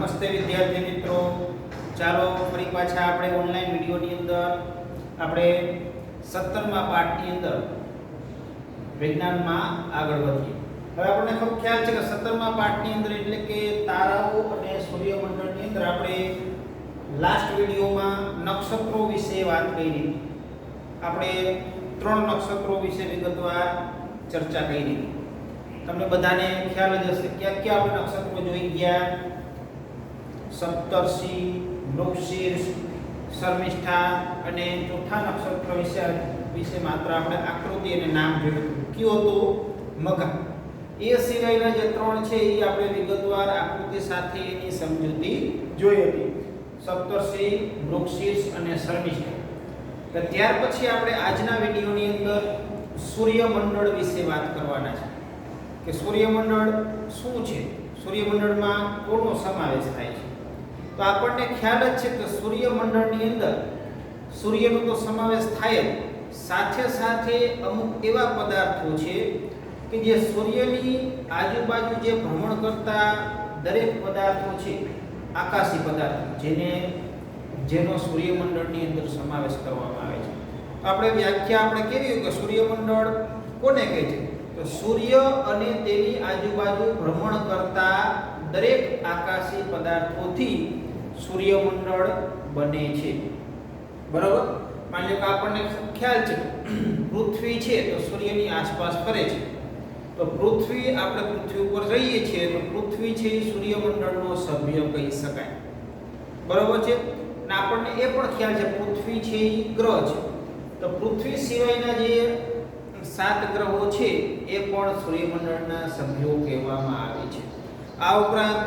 નમસ્તે વિદ્યાર્થી મિત્રો, ચાલો ફરી પાછા આપણે ઓનલાઈન વિડીયોની અંદર આપણે 17મા પાઠની અંદર વિજ્ઞાનમાં આગળ વધીએ. હવે આપણને ખૂબ ખ્યાલ છે કે 17મા પાઠની અંદર એટલે કે તારાઓ અને સૂર્યમંડળની અંદર આપણે લાસ્ટ વિડીયોમાં નક્ષત્રો વિશે વાત કરી. આપણે 3 નક્ષત્રો વિશે વિગતવાર ચર્ચા કરી. તમને બધાને ખ્યાલ જ હશે ક્યાં ક્યાં આપણે નક્ષત્રો જોઈ ગયા. સપ્તર્ષિ, મૃગશીર્ષ, શર્મિષ્ઠા અને ચોથા નક્ષત્ર વિશે માત્ર આપણે આકૃતિ અને નામ જોયું. કયું હતું? મઘા. એ સિવાયના જે 3 છે એ આપણે વિગતવાર આકૃતિ સાથે એની સમજૂતી જોઈ હતી. સપ્તર્ષિ, મૃગશીર્ષ અને શર્મિષ્ઠા. ત્યાર પછી આપણે આજના વિડીયોની અંદર સૂર્યમંડળ વિશે વાત કરવાના છે કે સૂર્યમંડળ શું છે, સૂર્યમંડળમાં કોનો સમાવેશ થાય છે. તો આપણને ખ્યાલ જ છે કે સૂર્યમંડળની અંદર સૂર્યનો તો સમાવેશ થાય જ, સાથે સાથે અમુક એવા પદાર્થો છે કે જે સૂર્યની આજુબાજુ જે ભ્રમણ કરતા દરેક પદાર્થો છે, આકાશી પદાર્થો, જેનો સૂર્યમંડળની અંદર સમાવેશ કરવામાં આવે છે. આપણે વ્યાખ્યા આપણે કેવી કે સૂર્યમંડળ કોને કહે છે? તો સૂર્ય અને તેની આજુબાજુ ભ્રમણ કરતા દરેક આકાશી પદાર્થોથી સૂર્યમંડળ બને છે. બરાબર? માની લો કે આપણને ખ્યાલ છે પૃથ્વી છે તો સૂર્યની આસપાસ ફરે છે. તો પૃથ્વી, આપણે પૃથ્વી ઉપર રહીએ છીએ તો પૃથ્વી છે એ સૂર્યમંડળનો સભ્ય કહી શકાય. બરાબર છે? અને આપણને એ પણ ખ્યાલ છે પૃથ્વી છે એ ગ્રહ છે. તો પૃથ્વી સિવાયના જે 7 ગ્રહો છે એ પણ સૂર્યમંડળના સભ્યો કહેવામાં આવે છે. આ ઉપરાંત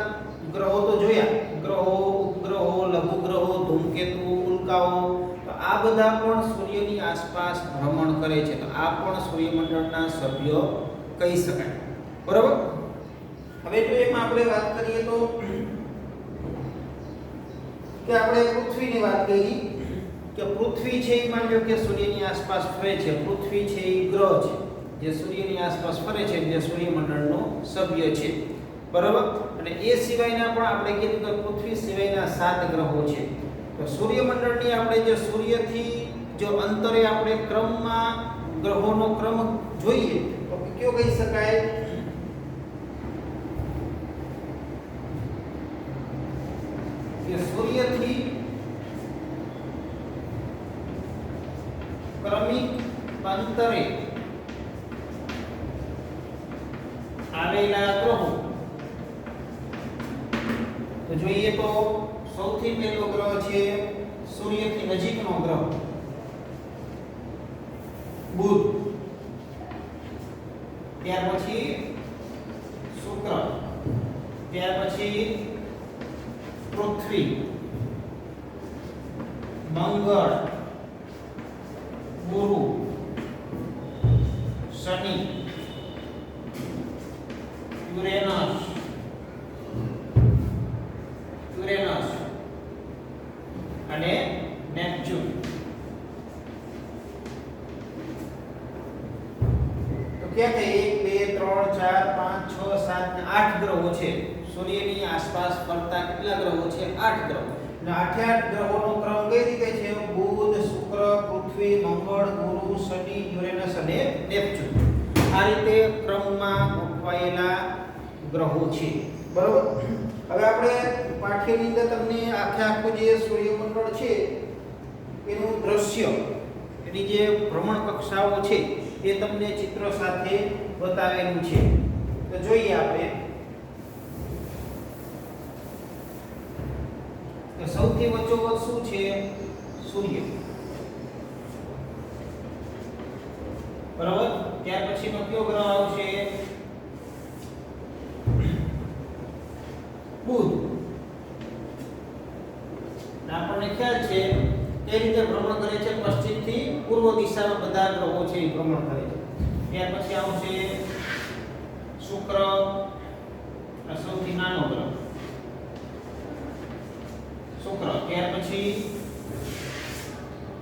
ગ્રહો તો જોયા, ગ્રહો, ઉપગ્રહો, લઘુગ્રહો, ધૂમકેતુ, ઉલ્કાઓ, તો આ બધા પણ સૂર્યની આસપાસ ભ્રમણ કરે છે. તો આ પણ સૂર્યમંડળના સભ્યો કહી શકાય. બરાબર? હવે જો એમાં આપણે વાત કરીએ તો કે આપણે પૃથ્વીની વાત કરી કે પૃથ્વી છે એ માની લો કે સૂર્યની આસપાસ ફરે છે. પૃથ્વી છે એ ગ્રહ છે જે સૂર્યની આસપાસ ફરે છે, જે સૂર્યમંડળનો સભ્ય છે. બરાબર? અને એ સિવાયના પણ આપણે કીધું કે પૃથ્વી સિવાયના 7 ગ્રહો છે. તો સૂર્યમંડળની આપણે જે સૂર્યથી જો અંતરે આપણે ક્રમમાં ગ્રહોનો ક્રમ જોઈએ તો કયો કહી શકાય? કે સૂર્યથી ક્રમિક અંતરે આવેલા ગ્રહો. તો જોઈએ તો સૌથી પહેલો ગ્રહ છે સૂર્યથી નજીકનો ગ્રહ બુધ, ત્યાર પછી શુક્ર, ત્યાર પછી પૃથ્વી, મંગળ, ગુરુ, શનિ, યુરેનસ અને નેપચ્યુન. તો ક્યાં કે 1 2 3 4 5 6 7 ને 8 ગ્રહો છે. સૂર્યની આસપાસ ફરતા કેટલા ગ્રહો છે? 8 ગ્રહો. અને 8 ગ્રહોનો ક્રમ કઈ રીતે છે? બુધ, શુક્ર, પૃથ્વી, મંગળ, ગુરુ, શનિ, યુરેનસ અને નેપચ્યુન. આ રીતે ક્રમમાં ગોઠવાયેલા ગ્રહો છે. બરોબર? હવે આપણે પાઠ્યની અંદર તમને આખું જે સૂર્યમંડળ છે એનું દ્રશ્ય, એની જે ભ્રમણ કક્ષાઓ છે એ તમને ચિત્ર સાથે બતાવેલું છે. તો જોઈએ આપણે કે સૌથી વચ્ચોવચ્ચ શું છે? સૂર્ય. બરાબર? ત્યાર પછીનો કયો ગ્રહ આવશે? બુધ. આપણને ખ્યાલ છે તે રીતે ભ્રમણ કરે છે, પશ્ચિમથી પૂર્વ દિશામાં બધા ગ્રહો છે એ ભ્રમણ કરે છે. ત્યાર પછી આવશે શુક્ર, આ સૌથી નાનો ગ્રહ શુક્ર. ત્યાર પછી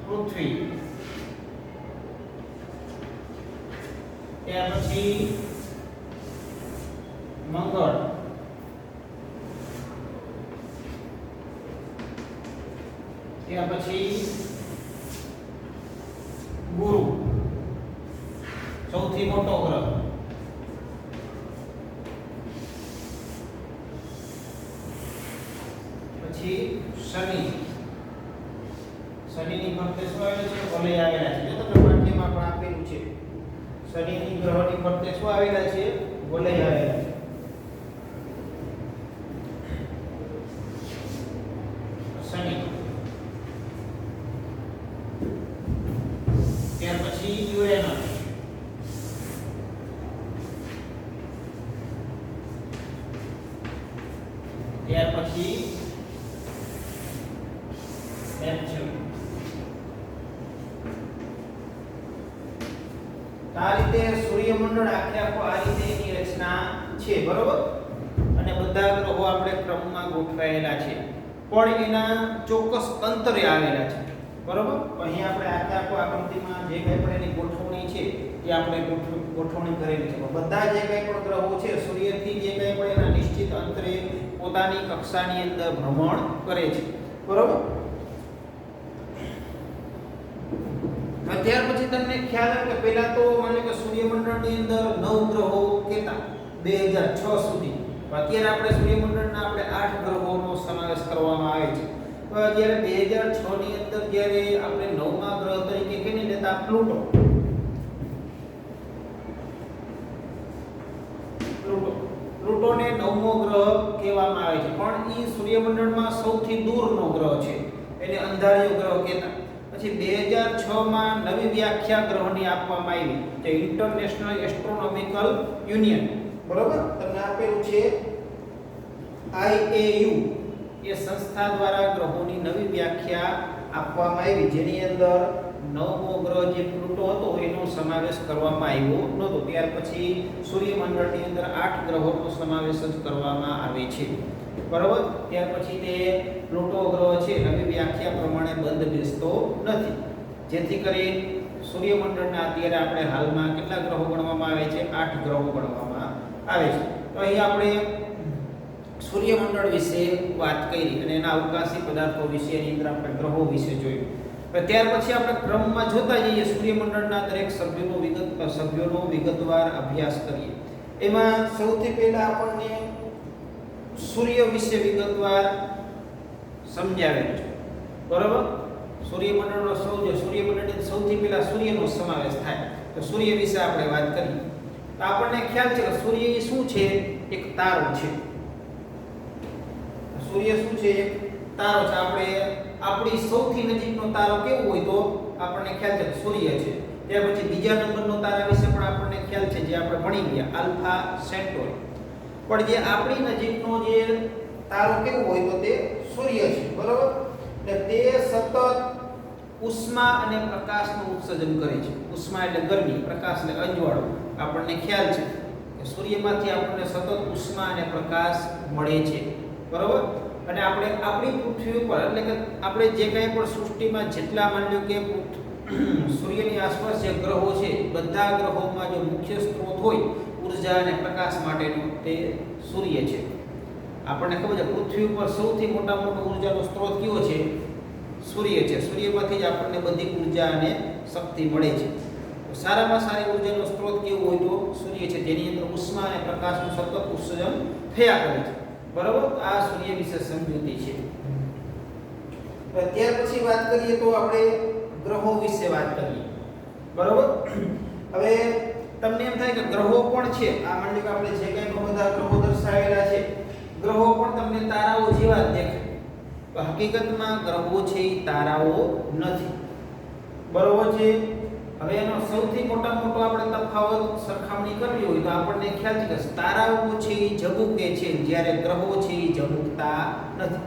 પૃથ્વી, ત્યાર પછી મંગળ, ત્યાર પછી ગુરુ સૌથી મોટો ગ્રહ, પછી શનિ, શનિની ફરતે શું આવેલું છે? વલય આવેલા છે. જો તમને પાઠ્યમાં પણ આપેલું છે, શનિની ગ્રહની ફરતે શું આવેલા છે? વલય આવેલા છે. શનિ, ત્યાર પછી યુરેનસ, ત્યાર પછી નેપચ્યુન. આ રીતે સૂર્યમંડળ આખે આખો આ રીતે એની રચના છે, બરોબર. અને બધા ગ્રહો આપણે ક્રમમાં ગોઠવાયેલા છે, પણ એના ચોક્કસ અંતરે આવેલા છે, બરોબર. અહીં આપણે આખે આખો આકૃતિમાં જે કંઈ પણ એની ગોઠવણી છે એ આપણે ગોઠવણી કરેલી છે. બધા જે કંઈ પણ ગ્રહો છે સૂર્યથી જે કંઈ પણ એના નિશ્ચિત અંતરે પોતાની કક્ષાની અંદર ભ્રમણ કરે છે, બરોબર. ત્યાર પછી તમને ખ્યાલ આવે કે પહેલા તો માની લો કે સૂર્યમંડળની અંદર 9 ગ્રહો કેટલા 2006 સુધી. અત્યારે આપણે સૂર્યમંડળના આપણે 8 ગ્રહોનો સમાવેશ કરવામાં આવે છે. તો જ્યારે 2006 ની અંદર જ્યારે આપણે 9મા ગ્રહ તરીકે કેને લેતા? પ્લુટો. પ્લુટોને 9મો ગ્રહ કહેવામાં આવે છે, પણ એ સૂર્યમંડળમાં સૌથી દૂરનો ગ્રહ છે, એને અંધારિયો ગ્રહ કહેતા. પછી 2006 માં નવી વ્યાખ્યા ગ્રહની આપવામાં આવી, જે ઇન્ટરનેશનલ એસ્ટ્રોનોમિકલ યુનિયન, બરોબર, તમને આપેલું છે IAU, એ સંસ્થા દ્વારા ગ્રહોની નવી વ્યાખ્યા આપવામાં આવી, જેની અંદર 9મો ગ્રહ જે પ્લુટો હતો એનો સમાવેશ કરવામાં આવ્યો નહોતો. ત્યાર પછી સૂર્યમંડળની અંદર 8 ગ્રહોનો સમાવેશ જ કરવામાં આવે છે, બરોબર. ત્યાર પછી તે પ્લુટો ગ્રહ છે નવી વ્યાખ્યા પ્રમાણે બંધ બેસતો નથી, જેથી કરી સૂર્યમંડળના અત્યારે આપણે હાલમાં કેટલા ગ્રહો ગણવામાં આવે છે? 8 ગ્રહો ગણવામાં આવે છે. તો અહીં આપણે સૂર્યમંડળ વિશે વાત કરી અને એના અવકાશી પદાર્થો વિશેની અંદર આપણે ગ્રહો વિશે જોયું. ત્યાર પછી આપણે ક્રમમાં જોતા જઈએ, સૂર્યમંડળના દરેક સભ્યોનો વિગતવાર અભ્યાસ કરીએ. એમાં સૌથી પહેલા આપણને સૂર્ય વિશે વિગતવાર સમજાવેલું છે, બરોબર. સૂર્યમંડળનો સૂર્યમંડળની સૌથી પહેલા સૂર્યનો સમાવેશ થાય, તો સૂર્ય વિશે આપણે વાત કરીએ તો આપણને ખ્યાલ છે કે સૂર્ય એ શું છે? એક તારો છે. સૂર્ય શું છે? એક તારો છે. આપણે આપણી સૌથી નજીકનો તારો કેવો હોય તો આપણને ખ્યાલ છે કે સૂર્ય છે. ત્યાર પછી બીજા નંબરનો તારા વિશે પણ આપણને ખ્યાલ છે, જે આપણે ભણી ગયા, આલ્ફા સેન્ટોરી. પણ જે આપણી નજીકનો જે તારો કેવો હોય તો તે સૂર્ય છે, બરોબર. એટલે તે સતત ઉષ્મા અને પ્રકાશનું ઉત્સર્જન કરે છે. ઉષ્મા એટલે ગરમી, પ્રકાશ એટલે અજવાળું. આપણને ખ્યાલ છે કે સૂર્યમાંથી આપણને સતત ઉષ્મા અને પ્રકાશ મળે છે, બરોબર. અને આપણે આપણી પૃથ્વી ઉપર એટલે કે આપણે જે કંઈ પણ સૃષ્ટિમાં જેટલા માની લો કે સૂર્યની આસપાસ જે ગ્રહો છે, બધા ગ્રહોમાં જો મુખ્ય સ્ત્રોત હોય ઉર્જા અને પ્રકાશ માટેનો તે સૂર્ય છે. આપણને ખબર છે પૃથ્વી ઉપર સૌથી મોટો ઉર્જાનો સ્ત્રોત કયો છે? સૂર્ય છે. સૂર્યમાંથી જ આપણને બધી ઉર્જા અને શક્તિ મળે છે. તો સારામાં સારી ઉર્જાનો સ્ત્રોત કેવો હોય તો સૂર્ય છે, જેની અંદર ઉષ્મા અને પ્રકાશનું સતત ઉત્સર્જન થયા કરે છે, બરાબર. આ સૂર્ય વિશે સમજૂતી છે. ત્યાર પછી વાત કરીએ તો આપણે ગ્રહો વિશે વાત કરીએ, બરાબર. હવે તમને એમ થાય કે ગ્રહો પણ છે, આ માની લો કે આપણે જે કંઈ બધા ગ્રહો દર્શાવેલા છે, ગ્રહો પણ તમને તારાઓ જેવા જ દેખાય. તો હકીકતમાં ગ્રહો છે એ તારાઓ નથી, બરોબર છે. હવે એનો સૌથી મોટો આપણે તફાવત સરખામણી કરવી હોય તો આપણને ખ્યાલ છે કે તારાઓ છે એ ઝબૂકે છે, જ્યારે ગ્રહો છે એ ઝબૂકતા નથી.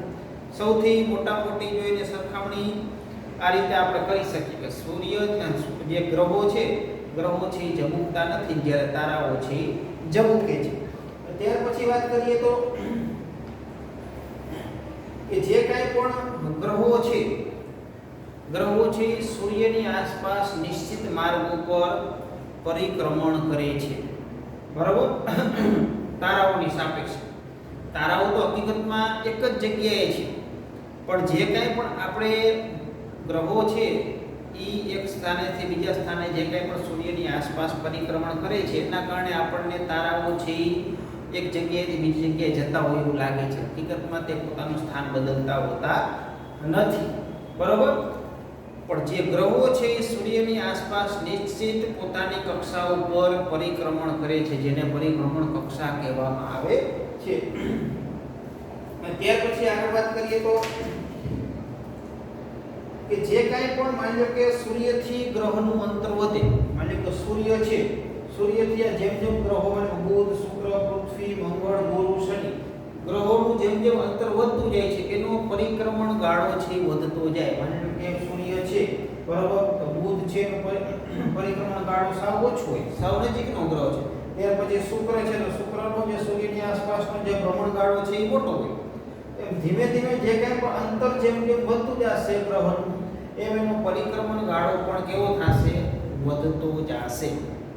સૌથી મોટી જોઈને સરખામણી આ રીતે આપણે કરી શકીએ કે સૂર્ય જે ગ્રહો છે એ ઝબૂકતા નથી, જ્યારે તારાઓ છે એ ઝબૂકે છે. ત્યાર પછી વાત કરીએ તો કે જે કાંઈ પણ ગ્રહો છે સૂર્યની આસપાસ નિશ્ચિત માર્ગો પર પરિક્રમણ કરે છે, બરાબર. તારાઓની સાપેક્ષે તારાઓ તો હકીકતમાં એક જ જગ્યાએ છે, પણ જે કંઈ પણ આપણે ગ્રહો છે એ એક સ્થાનેથી બીજા સ્થાને જે કંઈ પણ સૂર્યની આસપાસ પરિક્રમણ કરે છે એના કારણે આપણને તારાઓ છે એ એક જગ્યાએથી બીજી જગ્યાએ જતા હોય એવું લાગે છે. હકીકતમાં તે પોતાનું સ્થાન બદલતા હોતા નથી. બરોબર. પણ જે ગ્રહો છે એ સૂર્યની આસપાસ નિશ્ચિત પોતાની કક્ષા ઉપર પરિક્રમણ કરે છે, જેને પરિભ્રમણ કક્ષા કહેવામાં આવે છે. ત્યાર પછી આગળ વાત કરીએ તો કે જે કાંઈ પણ માની લો કે સૂર્યથી ગ્રહનું અંતર વધે, માની લો કે સૂર્ય છે, સૂર્યથી આ જેમ જેમ ગ્રહો એટલે બુધ, શુક્ર, પૃથ્વી, મંગળ, ગુરુ, શનિ ગ્રહોનું જેમ જેમ અંતર વધતું જાય છે એનો પરિક્રમણ ગાળો છે વધતો જાય. માની લો કે સૂર્ય છે, બરાબર, તો બુધ છે એનો પરિક્રમણ ગાળો સાવ ઓછો હોય, સાવ નજીકનો ગ્રહ છે. ત્યાર પછી શુક્ર છે તો શુક્રનો જે સૂર્યની આસપાસનો જે ભ્રમણ ગાળો છે એ મોટો હોય. એમ ધીમે ધીમે જે કંઈ પણ અંતર જેમ જેમ વધતું જશે ગ્રહનું એમ એનો પરિક્રમણ ગાળો પણ કેવો થશે? વધતો જશે.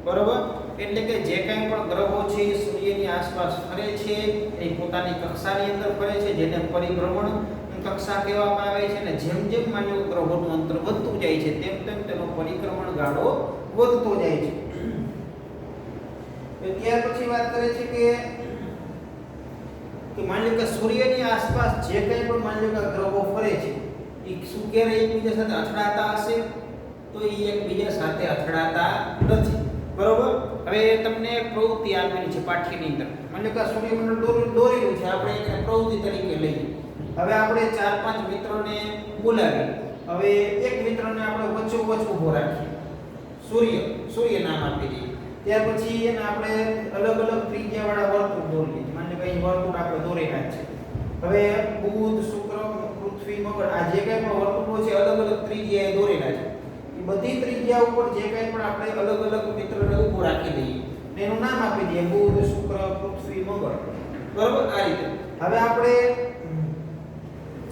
બરોબર. એટલે કે જે કંઈ પણ ગ્રહો છે એ સૂર્યની આસપાસ ફરે છે એ પોતાની કક્ષાની અંદર ફરે છે, જેને પરિભ્રમણ કક્ષા કહેવામાં આવે છે. અને જેમ જેમ માની ગ્રહોનું અંતર વધતું જાય છે તેમ તેમ તેનો પરિક્રમણ ગાળો વધતો જાય છે. ત્યાર પછી વાત કરે છે કે માની લો કે સૂર્યની આસપાસ જે કંઈ પણ માની લો કે ગ્રહો ફરે છે એ શું ક્યારે એકબીજા સાથે અથડાતા હશે? તો એ એકબીજા સાથે અથડાતા નથી. બરોબર. હવે તમને એક પ્રવૃત્તિ આપેલી છે પાઠ્યની અંદર. માની લો કે સૂર્યમંડળ દોરેલું છે, આપણે એને પ્રવૃત્તિ તરીકે લઈએ. હવે આપણે 4-5 મિત્રોને બોલાવીએ. હવે એક મિત્રને આપણે વચ્ચોવચ્ચ ઊભો રાખીએ. સૂર્ય નામ આપી દઈએ. ત્યાર પછી એને આપણે અલગ અલગ ત્રિજ્યાવાળા વર્તુળ દોરીએ. માની લો કે અહીં વર્તુળ આપણે દોરેલા છે. હવે બુધ, શુક્ર, પૃથ્વી, મંગળ આ જે કંઈ પણ વર્તુળો છે અલગ અલગ ત્રિજ્યાએ દોરેલા છે. એ બધી ત્રિજ્યા ઉપર જે કંઈ પણ આપણે અલગ અલગ મિત્રને ઊભો રાખી દઈએ. એનું નામ આપી દઈએ બુધ, શુક્ર, પૃથ્વી, મંગળ. બરોબર. આ રીતે હવે આપણે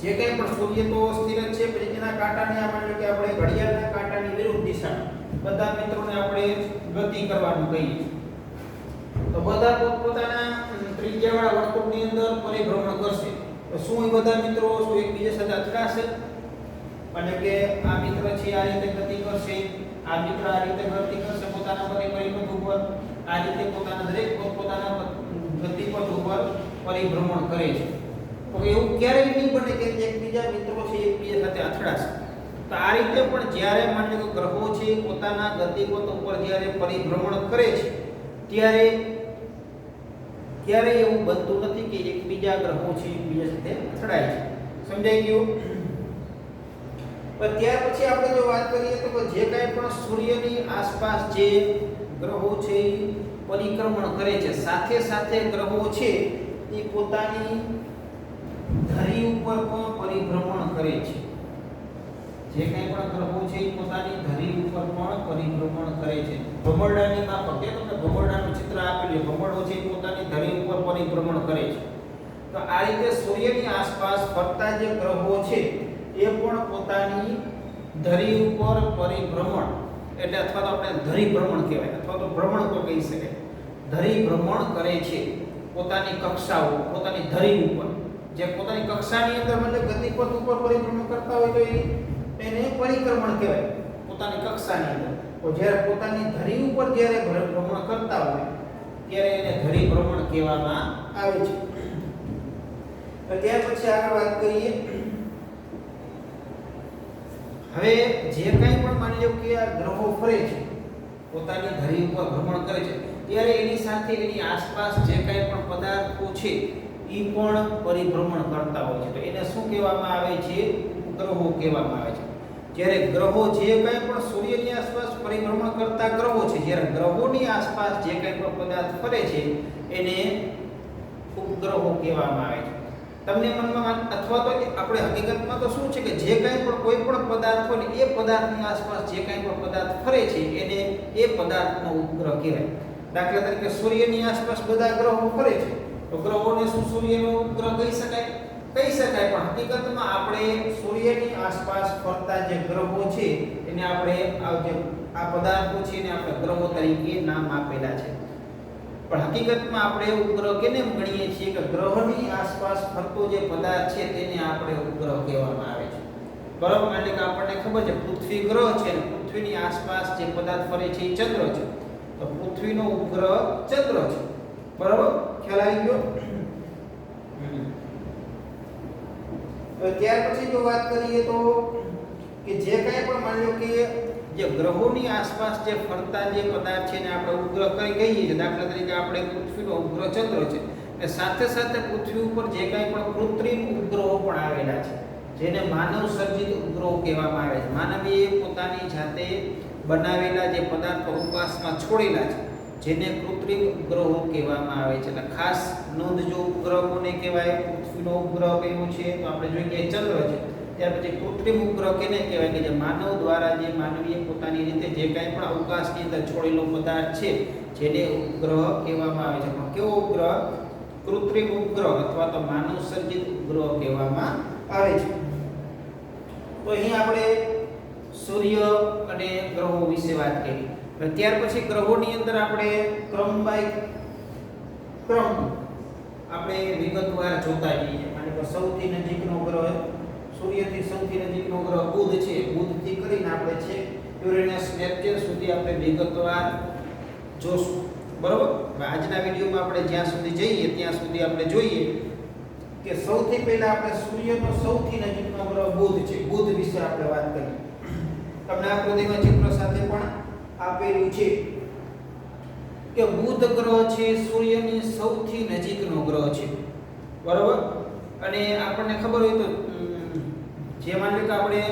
જે કંઈ પણ સૂર્ય તો સ્થિર જ છે, પછી એના કાંટાને માની લો કે આપણે ઘડિયાળના કાંટાની વિરુદ્ધ દિશામાં બધા મિત્રોને આપણે ગતિ કરવાનું કહીએ. તો બધા પોતપોતાના ત્રિજ્યાવાળા વર્તુળની અંદર પરિભ્રમણ કરશે. તો શું એ બધા મિત્રો શું એકબીજા સાથે અથડાશે? એટલે કે આ મિત્ર છે આ રીતે ગતિ કરશે, આ મિત્ર આ રીતે ગતિ કરશે પોતાના પરિપથ ઉપર, આ રીતે પોતાના દરેક પોતાના ગતિપથ ઉપર પરિભ્રમણ કરે છે. તો એવું ક્યારેય નહીં બને કે એકબીજા મિત્રો છે એકબીજા સાથે અથડાશે. તો આ રીતે પણ જ્યારે માની લો કે ગ્રહો છે પોતાના ગતિપથ ઉપર જ્યારે પરિભ્રમણ કરે છે ત્યારે ક્યારેય એવું બનતું નથી કે એકબીજા ગ્રહો છે એકબીજા સાથે અથડાય છે. સમજાઈ ગયું? પણ ત્યાર પછી આપણે જો વાત કરીએ તો જે કાંઈ પણ સૂર્યની આસપાસ જે ગ્રહો છે પરિક્રમણ કરે છે, સાથે સાથે ગ્રહો છે એ પોતાની ધરી ઉપર પણ પરિભ્રમણ કરે છે. જે કંઈ પણ ગ્રહો છે એ પોતાની ધરી ઉપર પણ પરિભ્રમણ કરે છે. ભમરડાની માફક તમને ભમરડાનું ચિત્ર આપેલું, ભમરડો છે એ પોતાની ધરી ઉપર પરિભ્રમણ કરે છે. તો આ રીતે સૂર્યની આસપાસ ફરતા જે ગ્રહો છે એ પણ પોતાની ધરી ઉપર પરિભ્રમણ એટલે અથવા તો આપણે ધરી ભ્રમણ કહેવાય અથવા તો ભ્રમણ તો કહી શકાય, ધરી ભ્રમણ કરે છે પોતાની કક્ષાઓ, પોતાની ધરી ઉપર. જે પોતાની કક્ષાની અંદર મતલબ ગતિપથ ઉપર પરિભ્રમણ કરતા હોય તો એને પરિક્રમણ કહેવાય પોતાની કક્ષાની અંદર. તો જ્યારે પોતાની ધરી ઉપર જ્યારે ભ્રમણ કરતા હોય ત્યારે એને ધરી ભ્રમણ કહેવામાં આવે છે. તો ત્યાર પછી આગળ વાત કરીએ. હવે જે કંઈ પણ માની લો કે આ ગ્રહો ફરે છે પોતાની ધરી ઉપર ભ્રમણ કરે છે ત્યારે એની સાથે એની આસપાસ જે કંઈ પણ પદાર્થો છે એ પણ પરિભ્રમણ કરતા હોય છે. તો એને શું કહેવામાં આવે છે? ગ્રહો કહેવામાં આવે છે. જ્યારે ગ્રહો જે કંઈ પણ સૂર્યની આસપાસ પરિભ્રમણ કરતા ગ્રહો છે, જ્યારે ગ્રહોની આસપાસ જે કંઈ પણ પદાર્થ ફરે છે એને ઉપગ્રહો કહેવામાં આવે છે. તમને મનમાં અથવા તો આપણે હકીકતમાં તો શું છે કે જે કંઈ પણ કોઈ પણ પદાર્થ હોય ને એ પદાર્થની આસપાસ જે કંઈ પણ પદાર્થ ફરે છે એને એ પદાર્થનો ઉપગ્રહ કહેવાય. દાખલા તરીકે સૂર્યની આસપાસ બધા ગ્રહો ફરે છે તો ગ્રહોને શું સૂર્યનો ઉપગ્રહ કહી શકાય? કહી શકાય. પણ હકીકતમાં આપણે સૂર્યની આસપાસ ફરતા જે ગ્રહો છે એને આપણે આ પદાર્થો છે એને આપણે ગ્રહો તરીકે નામ આપેલા છે. પણ હકીકતમાં આપણે ઉપગ્રહ કેને ગણીએ છીએ કે ગ્રહની આસપાસ ફરતો જે પદાર્થ છે તેને આપણે ઉપગ્રહ કહેવામાં આવે છે. બરાબર, એટલે કે આપણને ખબર છે પૃથ્વી ગ્રહ છે અને પૃથ્વીની આસપાસ જે પદાર્થ ફરે છે એ ચંદ્ર છે. તો પૃથ્વીનો ઉપગ્રહ ચંદ્ર છે. બરાબર, ખ્યાલ આવી ગયો? ત્યાર પછી જો વાત કરીએ તો કે જે કાંઈ પણ માની લો કે જે ગ્રહોની આસપાસ જે ફરતા જે પદાર્થ છે ને આપણે ઉપગ્રહ કહીએ છીએ. દાખલા તરીકે આપણે પૃથ્વીનો ઉપગ્રહ ચંદ્ર છે અને સાથે સાથે પૃથ્વી ઉપર જે કાંઈ પણ કૃત્રિમ ઉપગ્રહો પણ આવેલા છે જેને માનવ સર્જિત ઉપગ્રહો કહેવામાં આવે છે. માનવીએ પોતાની જાતે બનાવેલા જે પદાર્થો અવકાશમાં છોડેલા છે જેને કૃત્રિમ ઉપગ્રહો કહેવામાં આવે છે. એટલે ખાસ નોંધજો, ઉપગ્રહ કોને કહેવાય? પૃથ્વીનો ઉપગ્રહ કયો છે તો આપણે જોઈએ કે ચંદ્ર છે. ત્યાર પછી કૃત્રિમ ઉપગ્રહ કેને કહેવાય કે જે માનવ દ્વારા જે માનવીએ પોતાની રીતે જે કાંઈ પણ અવકાશની અંદર છોડેલો પદાર્થ છે જેને ઉપગ્રહ કહેવામાં આવે છે. પણ કેવો ઉપગ્રહ? કૃત્રિમ ઉપગ્રહ અથવા તો માનવ સર્જિત ઉપગ્રહ કહેવામાં આવે છે. તો અહીં આપણે સૂર્ય અને ગ્રહો વિશે વાત કરી. ત્યાર પછી ગ્રહોની અંદર આપણે ક્રમ બાય ક્રમ આપણે વિગતવાર જોતા જઈએ. માની લો સૌથી નજીકનો ગ્રહ સૂર્યથી સૌથી નજીકનો ગ્રહ બુધ છે. બુધથી કરીને આપણે છે યુરેનસ, નેપચ્યુન સુધી આપણે વિગતવાર જોશું. બરોબર, આજના વિડીયોમાં આપણે જ્યાં સુધી જઈએ ત્યાં સુધી આપણે જોઈએ કે સૌથી પહેલા આપણે સૂર્યનો સૌથી નજીકનો ગ્રહ બુધ છે. બુધ વિશે આપણે વાત કરીએ. તમને આકૃતિમાં ચિત્ર સાથે પણ આપેલું છે કે બુધ ગ્રહ છે સૂર્યની સૌથી નજીકનો ગ્રહ છે. બરોબર, અને આપણને ખબર હોય તો જે માની લો કે આપણે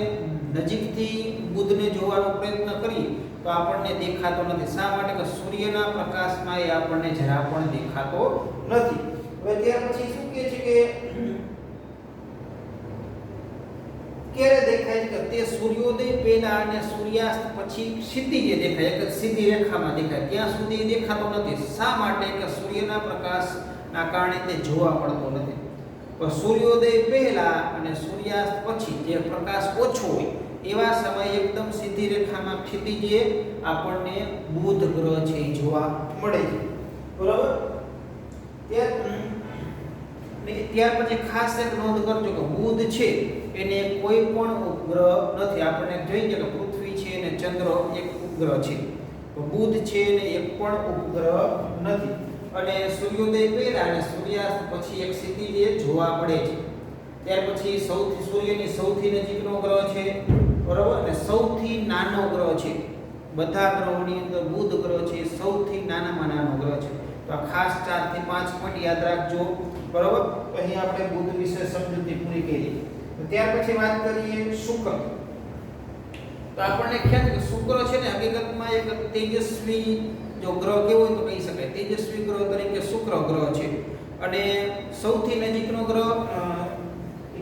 નજીકથી બુધને જોવાનો પ્રયત્ન કરીએ તો આપણને દેખાતો નથી. શા માટે? કે સૂર્યના પ્રકાશમાં એ આપણને જરા પણ દેખાતો નથી. હવે ત્યાર પછી શું કહે છે કે ક્યારે દેખાય છે? કે તે સૂર્યોદય પહેલા અને સૂર્યાસ્ત પછી ક્ષિતિજે દેખાય, એક સીધી રેખામાં દેખાય. ત્યાં સુધી દેખાતો નથી. શા માટે? કે સૂર્યના પ્રકાશના કારણે તે જોવા મળતો નથી. પણ સૂર્યોદય પહેલા અને સૂર્યાસ્ત પછી જે પ્રકાશ ઓછો હોય એવા સમયે એકદમ સીધી રેખામાં ક્ષિતિજે આપણને બુધ ગ્રહ છે એ જોવા મળે છે. બરાબર, ત્યાર પછી ખાસ એક નોંધ કરજો કે બુધ છે એને કોઈ પણ ઉપગ્રહ નથી. આપણને જોઈએ કે પૃથ્વી છે અને ચંદ્ર એક ઉપગ્રહ છે, તો બુધ છે એને એક પણ ઉપગ્રહ નથી. અને સૂર્યોદય પહેલા અને સૂર્યાસ્ત પછી એક ક્ષિતિજે જોવા મળે છે. ત્યાર પછી સૂર્યની સૌથી નજીકનો ગ્રહ છે. બરોબર, અને સૌથી નાનો ગ્રહ છે. બધા ગ્રહોની અંદર બુધ ગ્રહ છે સૌથી નાનામાં નાનો ગ્રહ છે. તો આ ખાસ 4 થી 5 પોઈન્ટ યાદ રાખજો. બરોબર, તો અહીં આપણે બુધ વિશે સમજૂતી પૂરી કરી. ત્યાર પછી વાત કરીએ શુક્ર. તો આપણને ખ્યાલ છે કે શુક્ર છે ને હકીકતમાં એક તેજસ્વી જો ગ્રહ કેવો હોય તો કહી શકાય. તેજસ્વી ગ્રહ તરીકે શુક્ર ગ્રહ છે. અને સૌથી નજીકનો ગ્રહ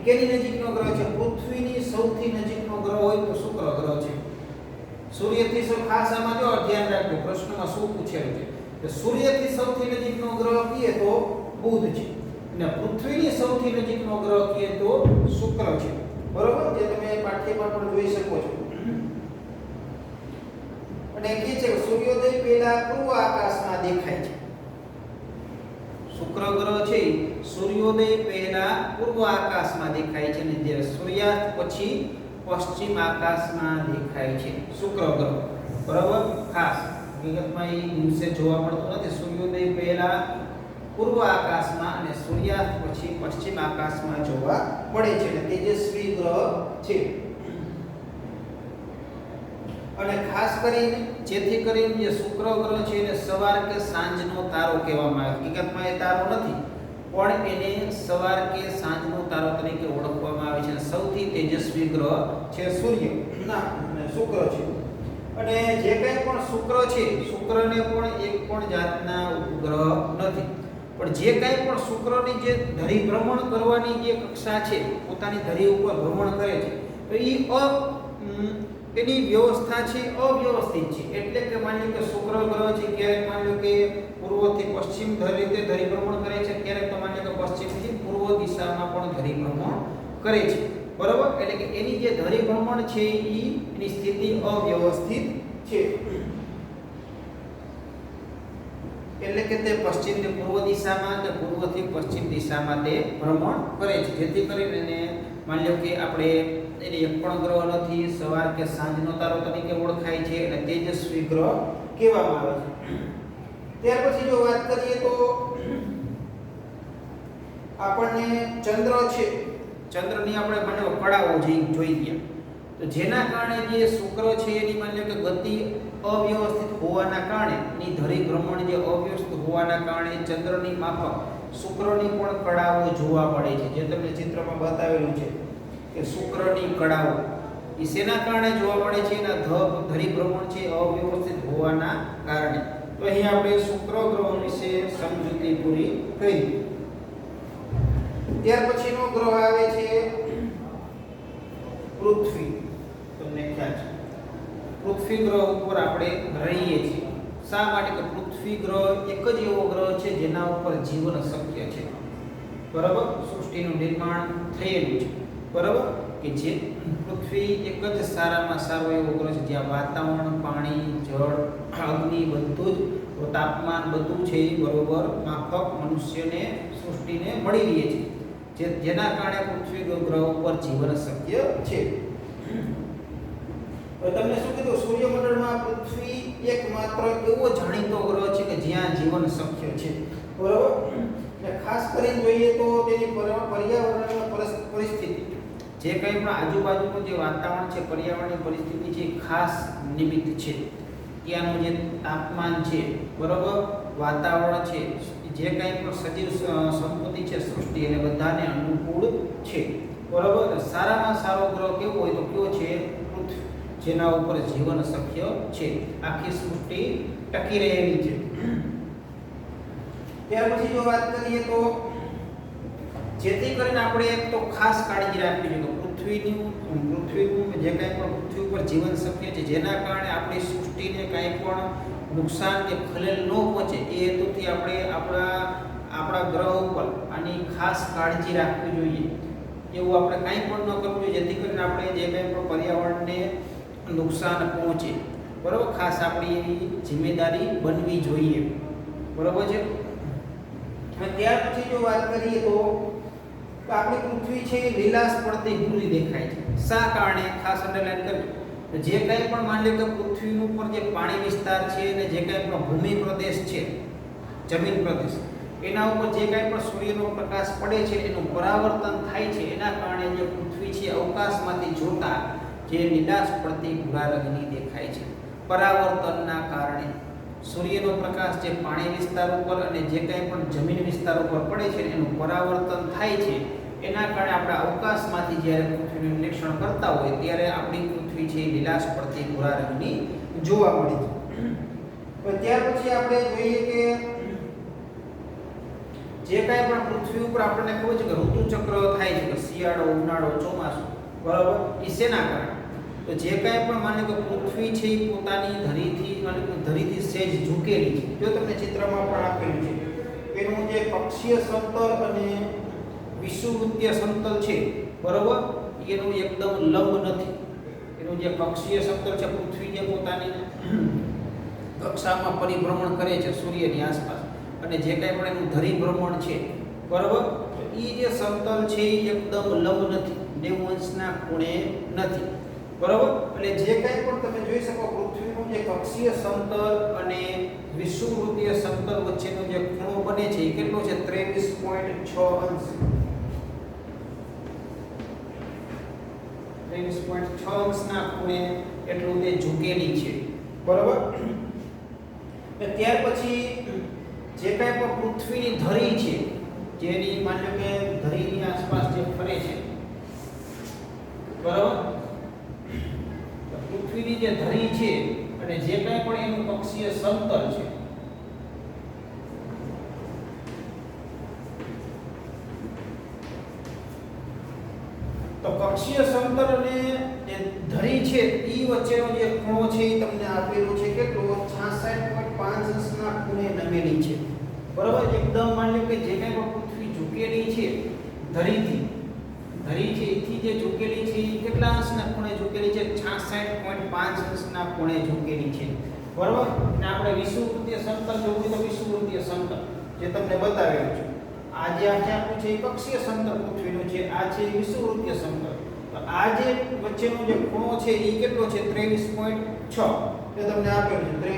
કેની નજીકનો ગ્રહ છે? પૃથ્વીની સૌથી નજીકનો ગ્રહ હોય તો શુક્ર ગ્રહ છે. સૂર્યથી ખાસ આમાં જો ધ્યાન રાખજો, પ્રશ્નમાં શું પૂછેલું છે કે સૂર્યથી સૌથી નજીકનો ગ્રહ કીએ તો બુધ છે અને પૃથ્વીની સૌથી નજીકનો ગ્રહ કીએ તો શુક્ર છે. બરોબર, જે તમે પાઠ્યમાં પણ જોઈ શકો છો. અને કહે છે કે સૂર્યોદય પહેલા પૂર્વ આકાશમાં દેખાય છે. શુક્ર ગ્રહ છે સૂર્યોદય પહેલા પૂર્વ આકાશમાં દેખાય છે અને જ્યારે સૂર્યાસ્ત પછી પશ્ચિમ આકાશમાં દેખાય છે શુક્ર ગ્રહ. બરાબર, ખાસ હકીકતમાં એ દિવસે જોવા મળતો નથી. સૂર્યોદય પહેલા પૂર્વ આકાશમાં અને સૂર્યાસ્ત પછી પશ્ચિમ આકાશમાં જોવા મળે છે. એટલે તેજસ્વી ગ્રહ છે. અને ખાસ કરીને જેથી કરીને જે શુક્ર ગ્રહ છે એને સવાર કે સાંજનો તારો કહેવામાં આવે. હકીકતમાં એ તારો નથી પણ એને સવાર કે સાંજનો તારો તરીકે ઓળખવામાં આવે છે. સૌથી તેજસ્વી ગ્રહ છે શુક્ર છે. અને જે કંઈ પણ શુક્ર છે, શુક્રને પણ એક પણ જાતના ઉપગ્રહ નથી. પણ જે કંઈ પણ શુક્રની જે ધરી ભ્રમણ કરવાની જે કક્ષા છે, પોતાની ધરી ઉપર ભ્રમણ કરે છે, તો એની વ્યવસ્થા છે અવ્યવસ્થિત છે. એટલે કે માની લો કે શુક્ર ગ્રહ છે ક્યારેક માની લો કે પૂર્વથી પશ્ચિમ રીતે ધરી ભ્રમણ કરે છે, ક્યારેક તો માની લો કે પશ્ચિમથી પૂર્વ દિશામાં પણ ધરી ભ્રમણ કરે છે. બરાબર, એટલે કે એની જે ધરી ભ્રમણ છે એની સ્થિતિ અવ્યવસ્થિત છે. એટલે કે તે પશ્ચિમથી પૂર્વ દિશામાં કે પૂર્વથી પશ્ચિમ દિશામાં તે ભ્રમણ કરે છે, જેથી કરીને એને માની લો કે આપણે એને એક પણ ગ્રહ નથી, સવાર કે સાંજનો તારો તરીકે ઓળખાય છે અને તેજસ્વી ગ્રહ કહેવામાં આવે છે. ત્યાર પછી જો વાત કરીએ તો આપણને ચંદ્ર છે, ચંદ્રની આપણે મને કળાઓ જોઈ ગયા, તો જેના કારણે જે શુક્ર છે એની માની લો કે ગતિ અવ્યવસ્થિત હોવાના કારણે ની ધરી ભ્રમણ જે અવ્યવસ્થિત હોવાના કારણે ચંદ્રની માફક શુક્રની પણ કળાઓ જોવા મળે છે, જે તમને ચિત્રમાં બતાવેલું છે કે શુક્રની કળાઓ એ શેના કારણે જોવા મળે છે? એના ધરી ભ્રમણ છે અવ્યવસ્થિત હોવાના કારણે. તો અહીં આપણે શુક્ર ગ્રહ વિશે સમજૂતી પૂરી કરી. ત્યાર પછીનો ગ્રહ આવે છે પૃથ્વી. તમને ખ્યાલ છે પૃથ્વી ગ્રહ ઉપર આપણે રહીએ છીએ. શા માટે? કે પૃથ્વી ગ્રહ એક જ એવો ગ્રહ છે જેના ઉપર જીવન શક્ય છે. બરાબર, સૃષ્ટિનું નિર્માણ થયેલું છે. બરાબર, કે જે પૃથ્વી એક જ સારામાં સારો એવો ગ્રહ છે જ્યાં વાતાવરણ, પાણી, જળ, અગ્નિ બધું જ તાપમાન બધું છે એ બરોબર માફક મનુષ્યને સૃષ્ટિને મળી રહે છે, જેના કારણે પૃથ્વી ગ્રહ ઉપર જીવન શક્ય છે. તમને શું કીધું? સૂર્યમંડળમાં પૃથ્વી એકમાત્ર એવો જાણીતો ગ્રહ છે કે જ્યાં જીવન શક્ય છે. બરાબર, એટલે ખાસ કરીને જોઈએ તો તેની પર્યાવરણીય પરિસ્થિતિ, જે કંઈ પણ આજુબાજુનું જે વાતાવરણ છે, પર્યાવરણની પરિસ્થિતિ છે, ખાસ નિમિત્ત છે. ત્યાંનું જે તાપમાન છે, બરાબર, વાતાવરણ છે, જે કંઈ પણ સજીવ સંપત્તિ છે સૃષ્ટિ, એને બધાને અનુકૂળ છે. બરાબર, સારામાં સારો ગ્રહ કેવો હોય તો કયો છે? પૃથ્વી, જેના ઉપર જીવન શક્ય છે, આખી સૃષ્ટિ ટકી રહેલી છે. ત્યાર પછી જો વાત કરીએ તો જેથી કરીને આપણે એક તો ખાસ કાળજી રાખવી જોઈએ કે પૃથ્વીનું જે કંઈ પણ પૃથ્વી ઉપર જીવન શક્ય છે, જેના કારણે આપણી સૃષ્ટિને કંઈ પણ નુકસાન કે ખલેલ ન પહોંચે એ હેતુથી આપણે આપણા ગ્રહ ઉપર આની ખાસ કાળજી રાખવી જોઈએ. એવું આપણે કંઈ પણ ન કરવું જોઈએ જેથી કરીને આપણે જે કંઈ પણ પર્યાવરણને નુકસાન પહોંચે. બરાબર, ખાસ આપણી એવી જિમ્મેદારી બનવી જોઈએ. બરાબર છે. અને ત્યાર પછી જો વાત કરીએ તો આપણી પૃથ્વી છે એ લીલાશ પડતી ભૂરી દેખાય છે. શા કારણે? ખાસ અંડરલાઈન કરજો. જે કંઈ પણ માની લો કે પૃથ્વી ઉપર જે પાણી વિસ્તાર છે અને જે કંઈ પણ ભૂમિ પ્રદેશ છે, જમીન પ્રદેશ, એના ઉપર જે કંઈ પણ સૂર્યનો પ્રકાશ પડે છે એનું પરાવર્તન થાય છે. એના કારણે જે પૃથ્વી છે અવકાશમાંથી જોતા જે લીલાશ પડતી ભૂરા રંગની દેખાય છે. પરાવર્તનના કારણે સૂર્યનો પ્રકાશ જે પાણી વિસ્તાર ઉપર અને જે કંઈ પણ જમીન વિસ્તાર ઉપર પડે છે એનું પરાવર્તન થાય છે. એના કારણે આપણે અવકાશમાંથી જ્યારે પૃથ્વીનું નિરીક્ષણ કરતા હોય ત્યારે આપણી પૃથ્વી છે લીલાશ પડતી ભૂરા રંગની જોવા મળે છે. ત્યાર પછી આપણે જોઈએ કે જે કાંઈ પણ પૃથ્વી ઉપર આપણને ખબર છે કે ઋતુચક્ર થાય છે, કે શિયાળો, ઉનાળો, ચોમાસું, બરાબર, એ શેના કારણે? તો જે કાંઈ પણ માની કે પૃથ્વી છે એ પોતાની ધરીથી સહેજ ઝૂકેલી છે. જો તમને ચિત્રમાં પણ આપેલું છે, એનું જે કક્ષીય સમતલ અને વિષુવવૃત્તીય સમતલ છે, બરાબર, એનું એકદમ લંબ નથી. એનું જે કક્ષીય સમતલ છે, પૃથ્વી જે પોતાની કક્ષામાં પરિભ્રમણ કરે છે સૂર્યની આસપાસ, અને જે કાંઈ પણ એનું ધરી ભ્રમણ છે, બરાબર, એ જે સમતલ છે એ એકદમ લંબ નથી, 90 અંશના ખૂણે નથી. બરાબર, એટલે જે કંઈ પણ તમે જોઈ શકો પૃથ્વીનું જે કક્ષીય સમતલ અને વિષુવવૃત્તીય સમતલ વચ્ચેનો જે ખૂણો બને છે એ કેટલો છે? 23.6 અંશ. 23.6 અંશના ખૂણે એટલું તે ઝૂકેલી છે. બરાબર, ત્યાર પછી જે કાંઈ પણ પૃથ્વીની ધરી છે, જેની માની લો કે ધરીની આસપાસ જે ફરે છે, બરાબર, પૃથ્વીની જે ધરી છે અને જે કંઈ પણ એનું કક્ષીય સમતલ છે, તો કક્ષીય સમતલ અને જે ધરી છે એ વચ્ચેનો જે ખૂણો છે એ તમને આપેલું છે કેટલો? 66.5 અંશના ખૂણે નમેલી છે. બરાબર, એકદમ માની લો કે જે કંઈ પણ પૃથ્વી ઝૂકેલી છે ધરી છે એથી જે ઝૂકેલી છે એ કેટલા અંશના ખૂણે ઝૂકેલી છે? 66.5 અંશના ખૂણે ઝૂકેલી છે. બરાબર. ને આપણે વિષુવવૃત્તીય સમતલ જોવું હોય તો વિષુવવૃત્તીય સમતલ જે તમને બતાવેલું છે. આ જે આપ્યું છે એ કક્ષીય સમતલ પૃથ્વીનું છે, આ છે વિષુવવૃત્તીય સમતલ. તો આ જે વચ્ચેનો જે ખૂણો છે એ કેટલો છે? 23.6 એ તમને આપેલું છે.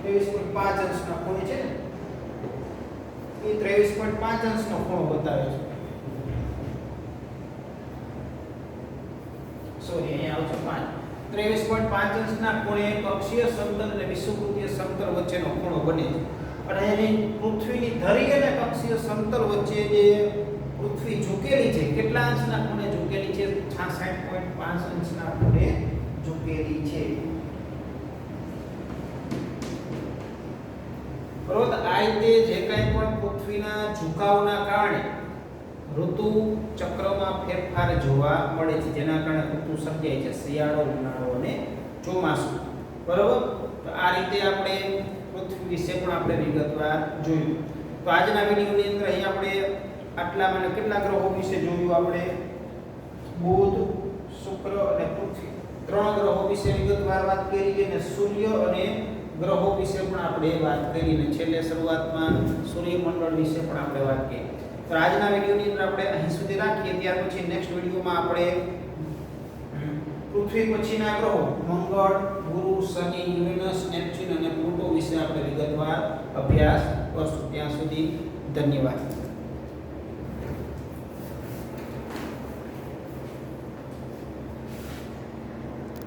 23.5 અંશનો ખૂણો છે ને, એ 23.5 અંશનો ખૂણો બતાવે છે. સોરી, અહીંયા આવશે 5. 23.5 અંશના ખૂણે કક્ષીય સમતલ અને વિષુવવૃત્તીય સમતલ વચ્ચેનો ખૂણો બને છે. અને એની પૃથ્વીની ધરી અને કક્ષીય સમતલ વચ્ચે જે પૃથ્વી ઝૂકેલી છે, કેટલા અંશના ખૂણે ઝૂકેલી છે? 66.5 અંશના ખૂણે ઝૂકેલી છે. બરોબર. આ રીતે જે કંઈ પણ પૃથ્વીના ઝુકાવના કારણે ઋતુ ચક્રમાં ફેરફાર જોવા મળે છે, જેના કારણે ઋતુ સર્જાય છે, શિયાળો, ઉનાળો અને ચોમાસું. બરોબર. તો આ રીતે આપણે પૃથ્વી વિશે પણ આપણે વિગતવાર જોયું. તો આજના વિડીયોની અંદર અહીં આપણે આટલા મને કેટલા ગ્રહો વિશે જોયું? આપણે બુધ, શુક્ર અને પૃથ્વી, 3 ગ્રહો વિશે વિગતવાર વાત કરી અને સૂર્ય અને ગ્રહો વિશે પણ આપણે વાત કરી અને છેલ્લે શરૂઆતમાં સૂર્યમંડળ વિશે પણ આપણે વાત કરી. તો આજના વિડીયોની અંદર આપણે અહીં સુધી રાખીએ. ત્યાર પછી નેક્સ્ટ વિડીયોમાં આપણે પૃથ્વી પછીના ગ્રહો મંગળ, ગુરુ, શનિ, યુરેનસ, નેપચ્યુન અને પ્લુટો વિશે આપણે વિગતવાર અભ્યાસ કરશું. ત્યાં સુધી ધન્યવાદ.